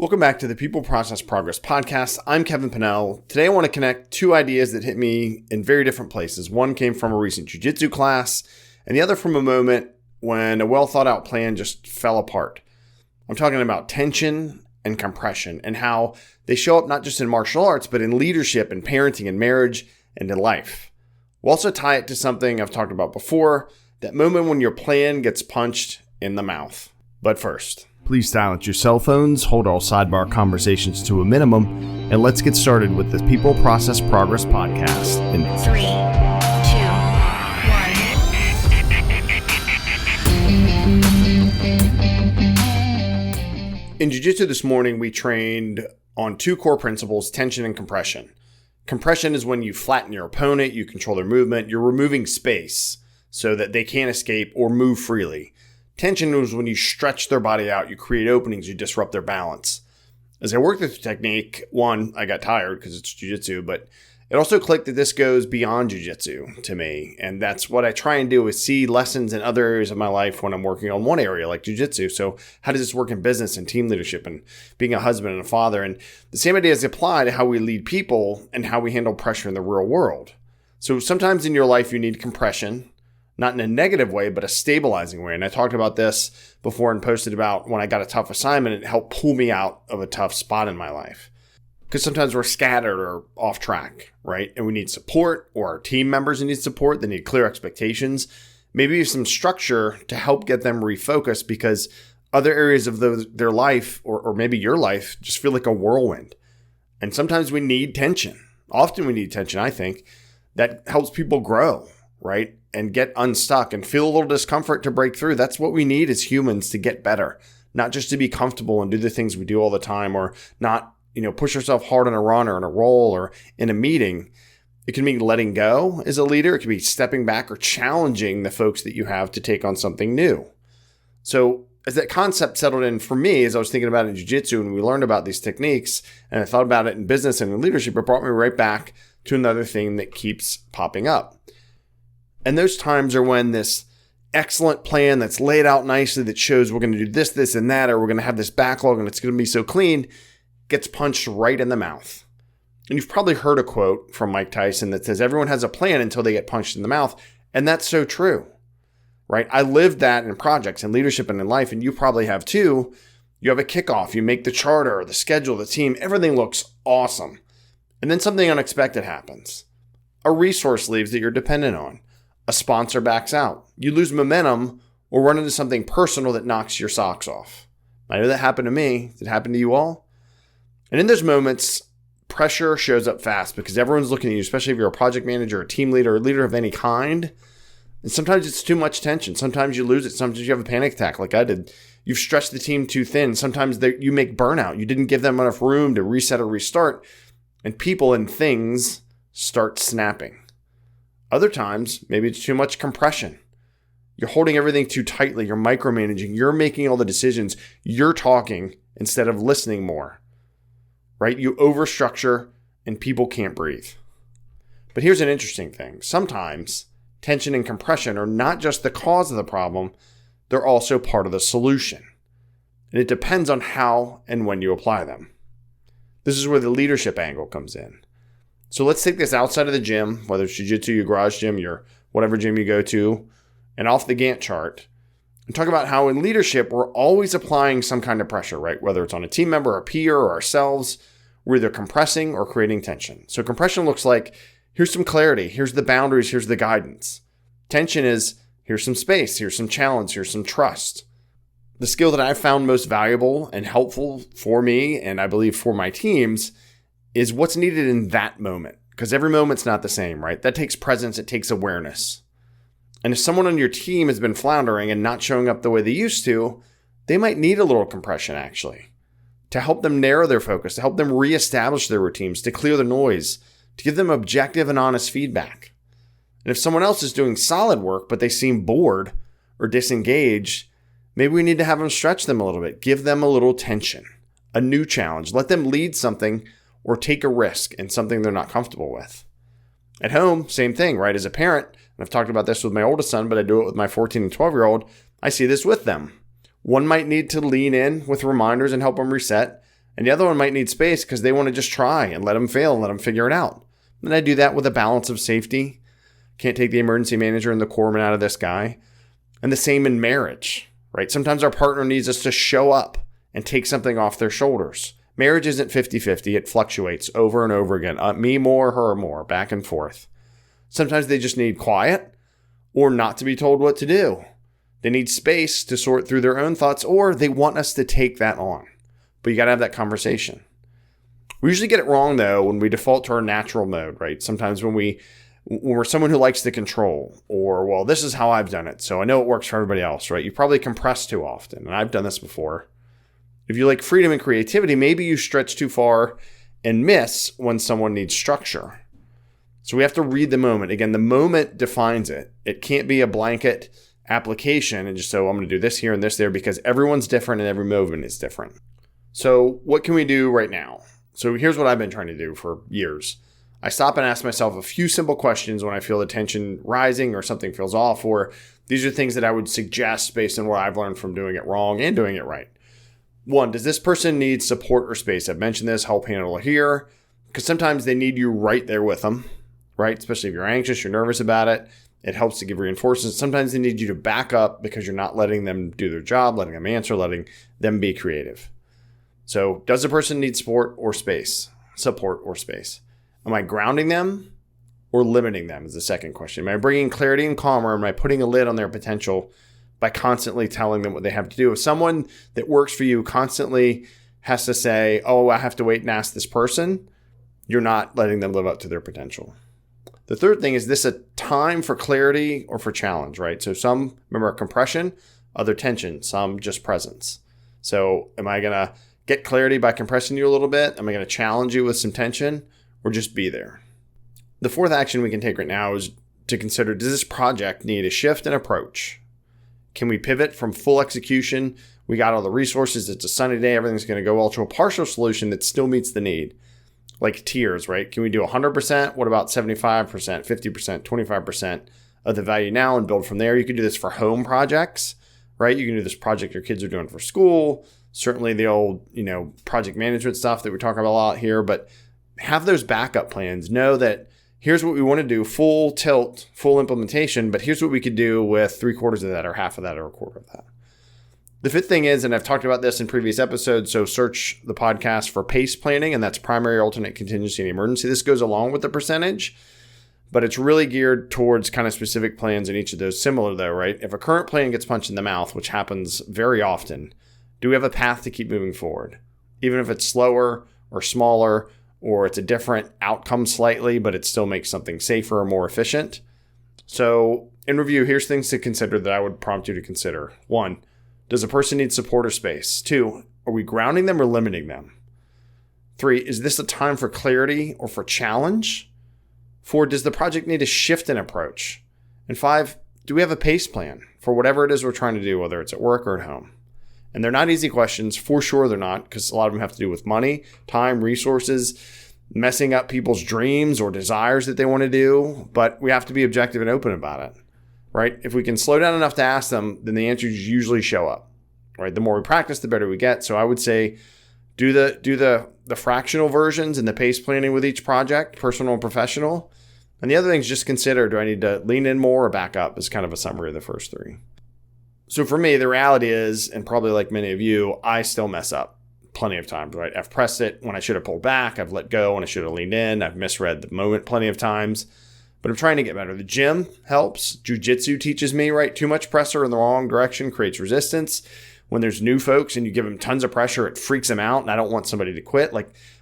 Welcome back to the People Process Progress Podcast. I'm Kevin Pinnell. Today I want to connect two ideas that hit me in very different places. One came from a recent Jiu-Jitsu class, and the other from a moment when a well-thought-out plan just fell apart. I'm talking about tension and compression and how they show up not just in martial arts, but in leadership and parenting and marriage and in life. We'll also tie it to something I've talked about before, that moment when your plan gets punched in the mouth. But first, please silence your cell phones, hold all sidebar conversations to a minimum, and let's get started with the People Process Progress Podcast in 3, 2, 1. In Jiu-Jitsu this morning, we trained on two core principles, tension and compression. Compression is when you flatten your opponent, you control their movement, you're removing space so that they can't escape or move freely. Tension is when you stretch their body out, you create openings, you disrupt their balance. As I worked with the technique, one, I got tired because it's jiu-jitsu, but it also clicked that this goes beyond jiu-jitsu to me. And that's what I try and do, is see lessons in other areas of my life when I'm working on one area like jiu-jitsu. So how does this work in business and team leadership and being a husband and a father? And the same ideas apply to how we lead people and how we handle pressure in the real world. So sometimes in your life you need compression. Not in a negative way, but a stabilizing way. And I talked about this before and posted about when I got a tough assignment, it helped pull me out of a tough spot in my life. Because sometimes we're scattered or off track, right? And we need support, or our team members need support. They need clear expectations, maybe some structure to help get them refocused, because other areas of their life, or maybe your life, just feel like a whirlwind. And sometimes we need tension. Often we need tension, I think, that helps people grow, right? And get unstuck and feel a little discomfort to break through. That's what we need as humans to get better, not just to be comfortable and do the things we do all the time, or not, push yourself hard on a run or in a roll or in a meeting. It can mean letting go as a leader. It can be stepping back or challenging the folks that you have to take on something new. So as that concept settled in for me, as I was thinking about it in jiu-jitsu and we learned about these techniques, and I thought about it in business and in leadership, it brought me right back to another thing that keeps popping up. And those times are when this excellent plan that's laid out nicely that shows we're going to do this, this, and that, or we're going to have this backlog and it's going to be so clean, gets punched right in the mouth. And you've probably heard a quote from Mike Tyson that says, everyone has a plan until they get punched in the mouth. And that's so true, right? I lived that in projects and leadership and in life, and you probably have too. You have a kickoff, you make the charter, the schedule, the team, everything looks awesome. And then something unexpected happens. A resource leaves that you're dependent on. A sponsor backs out. You lose momentum or run into something personal that knocks your socks off. I know that happened to me. Did it happen to you all? And in those moments, pressure shows up fast because everyone's looking at you, especially if you're a project manager, a team leader, or a leader of any kind. And sometimes it's too much tension. Sometimes you lose it. Sometimes you have a panic attack like I did. You've stretched the team too thin. Sometimes you make burnout. You didn't give them enough room to reset or restart. And people and things start snapping. Other times, maybe it's too much compression. You're holding everything too tightly. You're micromanaging. You're making all the decisions. You're talking instead of listening more, right? You overstructure and people can't breathe. But here's an interesting thing. Sometimes tension and compression are not just the cause of the problem. They're also part of the solution. And it depends on how and when you apply them. This is where the leadership angle comes in. So let's take this outside of the gym, whether it's jiu-jitsu, your garage gym, your whatever gym you go to, and off the Gantt chart, and talk about how in leadership, we're always applying some kind of pressure, right? Whether it's on a team member, a peer, or ourselves, we're either compressing or creating tension. So compression looks like, here's some clarity, here's the boundaries, here's the guidance. Tension is, here's some space, here's some challenge, here's some trust. The skill that I've found most valuable and helpful for me, and I believe for my teams, is what's needed in that moment. Because every moment's not the same, right? That takes presence, it takes awareness. And if someone on your team has been floundering and not showing up the way they used to, they might need a little compression actually, to help them narrow their focus, to help them reestablish their routines, to clear the noise, to give them objective and honest feedback. And if someone else is doing solid work, but they seem bored or disengaged, maybe we need to have them stretch them a little bit, give them a little tension, a new challenge, let them lead something or take a risk in something they're not comfortable with. At home, same thing, right? As a parent, and I've talked about this with my oldest son, but I do it with my 14 and 12-year-old, I see this with them. One might need to lean in with reminders and help them reset. And the other one might need space because they want to just try and let them fail and let them figure it out. And I do that with a balance of safety. Can't take the emergency manager and the corpsman out of this guy. And the same in marriage, right? Sometimes our partner needs us to show up and take something off their shoulders. Marriage isn't 50-50. It fluctuates over and over again. Me more, her more, back and forth. Sometimes they just need quiet or not to be told what to do. They need space to sort through their own thoughts, or they want us to take that on. But you got to have that conversation. We usually get it wrong, though, when we default to our natural mode, right? Sometimes when we're someone who likes to control, or, well, this is how I've done it, so I know it works for everybody else, right? You probably compress too often, and I've done this before. If you like freedom and creativity, maybe you stretch too far and miss when someone needs structure. So we have to read the moment. Again, the moment defines it. It can't be a blanket application and just so I'm going to do this here and this there, because everyone's different and every movement is different. So what can we do right now? So here's what I've been trying to do for years. I stop and ask myself a few simple questions when I feel the tension rising or something feels off, or these are things that I would suggest based on what I've learned from doing it wrong and doing it right. 1, does this person need support or space? I've mentioned this, help handle here, because sometimes they need you right there with them, right? Especially if you're anxious, you're nervous about it. It helps to give reinforcements. Sometimes they need you to back up because you're not letting them do their job, letting them answer, letting them be creative. So does the person need support or space? Support or space? Am I grounding them or limiting them is the second question. Am I bringing clarity and calm, or am I putting a lid on their potential by constantly telling them what they have to do? If someone that works for you constantly has to say, oh, I have to wait and ask this person, you're not letting them live up to their potential. The third thing, is this a time for clarity or for challenge, right? So some, remember, compression, other tension, some just presence. So am I going to get clarity by compressing you a little bit? Am I going to challenge you with some tension, or just be there? The fourth action we can take right now is to consider, does this project need a shift in approach? Can we pivot from full execution? We got all the resources. It's a sunny day. Everything's going to go well, to a partial solution that still meets the need. Like tiers, right? Can we do 100%? What about 75%, 50%, 25% of the value now and build from there? You can do this for home projects, right? You can do this project your kids are doing for school. Certainly the old, project management stuff that we talk about a lot here, but have those backup plans. Know that here's what we want to do, full tilt, full implementation, but here's what we could do with 3/4 of that or half of that or 1/4 of that. The fifth thing is, and I've talked about this in previous episodes, so search the podcast for PACE planning, and that's primary, alternate, contingency, and emergency. This goes along with the percentage, but it's really geared towards kind of specific plans in each of those. Similar though, right? If a current plan gets punched in the mouth, which happens very often, do we have a path to keep moving forward? Even if it's slower or smaller, or it's a different outcome slightly, but it still makes something safer or more efficient. So in review, here's things to consider that I would prompt you to consider. 1, does a person need support or space? 2, are we grounding them or limiting them? 3, is this a time for clarity or for challenge? 4, does the project need a shift in approach? And 5, do we have a PACE plan for whatever it is we're trying to do, whether it's at work or at home? And they're not easy questions. For sure they're not, because a lot of them have to do with money, time, resources, messing up people's dreams or desires that they want to do. But we have to be objective and open about it, right? If we can slow down enough to ask them, then the answers usually show up, right? The more we practice, the better we get. So I would say do the fractional versions and the PACE planning with each project, personal and professional. And the other thing is just consider, do I need to lean in more or back up, is kind of a summary of the first 3. So for me, the reality is, and probably like many of you, I still mess up plenty of times, right? I've pressed it when I should have pulled back. I've let go when I should have leaned in. I've misread the moment plenty of times, but I'm trying to get better. The gym helps. Jiu-Jitsu teaches me, right? Too much pressure in the wrong direction creates resistance. When there's new folks and you give them tons of pressure, it freaks them out, and I don't want somebody to quit.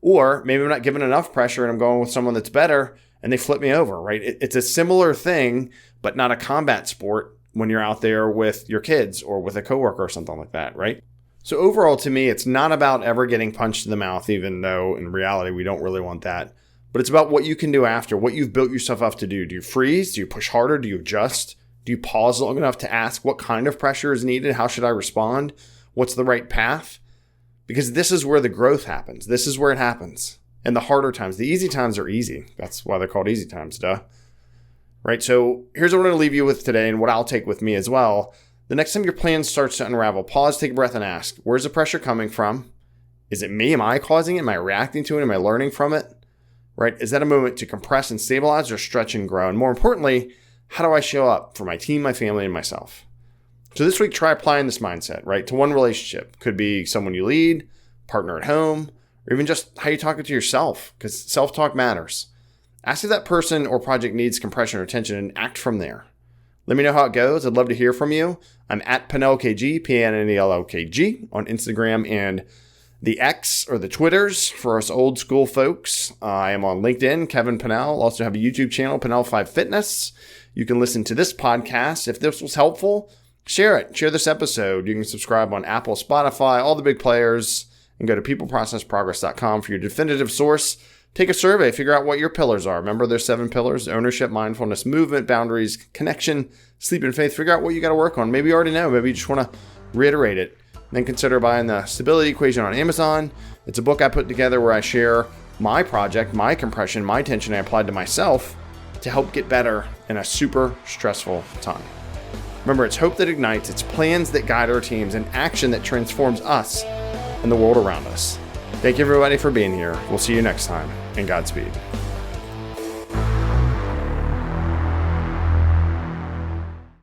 Or maybe I'm not giving enough pressure and I'm going with someone that's better and they flip me over, right? It's a similar thing, but not a combat sport when you're out there with your kids or with a coworker or something like that, right? So overall, to me, it's not about ever getting punched in the mouth, even though in reality, we don't really want that. But it's about what you can do after, what you've built yourself up to do. Do you freeze? Do you push harder? Do you adjust? Do you pause long enough to ask what kind of pressure is needed? How should I respond? What's the right path? Because this is where the growth happens. This is where it happens. And the harder times, the easy times are easy. That's why they're called easy times, duh. Right? So here's what I'm going to leave you with today and what I'll take with me as well. The next time your plan starts to unravel, pause, take a breath and ask, where's the pressure coming from? Is it me? Am I causing it? Am I reacting to it? Am I learning from it? Right? Is that a moment to compress and stabilize or stretch and grow? And more importantly, how do I show up for my team, my family, and myself? So this week, try applying this mindset, right, to one relationship. Could be someone you lead, partner at home, or even just how you talk to yourself, because self-talk matters. Ask if that person or project needs compression or tension and act from there. Let me know how it goes. I'd love to hear from you. I'm at PennellKG, PNNELLKG on Instagram and the X or the Twitters for us old school folks. I am on LinkedIn, Kevin Pennell. Also have a YouTube channel, Pennell5 Fitness. You can listen to this podcast. If this was helpful, share it. Share this episode. You can subscribe on Apple, Spotify, all the big players, and go to peopleprocessprogress.com for your definitive source. Take a survey, figure out what your pillars are. Remember, there's 7 pillars: ownership, mindfulness, movement, boundaries, connection, sleep, and faith. Figure out what you got to work on. Maybe you already know. Maybe you just want to reiterate it. Then consider buying the Stability Equation on Amazon. It's a book I put together where I share my project, my compression, my tension I applied to myself to help get better in a super stressful time. Remember, it's hope that ignites, it's plans that guide our teams, and action that transforms us and the world around us. Thank you, everybody, for being here. We'll see you next time, and Godspeed.